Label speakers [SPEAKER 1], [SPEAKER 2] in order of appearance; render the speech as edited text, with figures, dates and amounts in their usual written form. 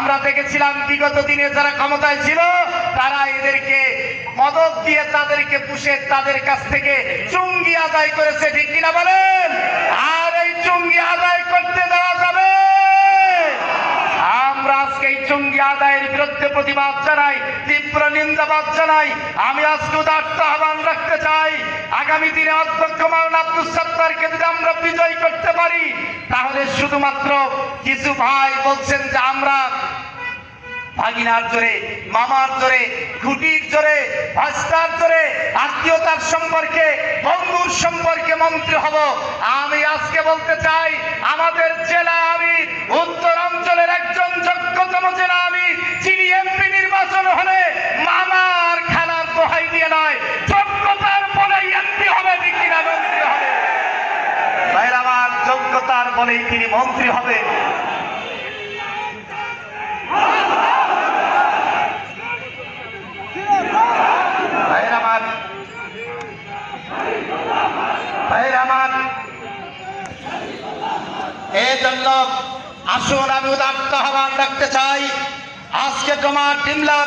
[SPEAKER 1] আমরা দেখেছিলাম বিগত দিনে যারা ক্ষমতায় ছিল তারা এদেরকে মদত দিয়ে তাদেরকে পুষে তাদের কাছ থেকে চুঙ্গি আদায় করেছে, ঠিক কিনা বলেন? আর এই চুঙ্গি আদায় করতে দেওয়া যাবে? আমরা আজকে এই চুঙ্গি আদায়ের বিরুদ্ধে প্রতিবাদ জানাই, তীব্র নিন্দাবাদ জানাই। আমি আজকে উদাত্ত আহ্বান রাখতে চাই, আগামী দিনে অধ্যক্ষ মাওলানা আব্দুস সাত্তারকে যদি আমরা বিজয় করতে পারি, তাহলে শুধুমাত্র কিছু ভাই বলছেন যে আমরা ভাগিনার জোরে, মামার জোরে, খুঁটির জোরে, ভাস্তার জোরে, আত্মীয়তার সম্পর্কে, বন্ধুর সম্পর্কে মন্ত্রী হব। আমি আজকে বলতে চাই, আমাদের জেলা আমির, উত্তর অঞ্চলের একজন যোগ্যতম জেলা আমির, যিনি এমপি নির্বাচন হলে মামার খেলার দোহাই দিয়ে নয়, যোগ্যতার বলেই এমপি হবে, ঠিক কিনা মন্ত্রী হবে। ভাইরা আমার, যোগ্যতার বলেই তিনি মন্ত্রী হবে। এই জন্য আসুন আমি উদাত্ত আহ্বান রাখতে চাই, আজকে জমা টিমলা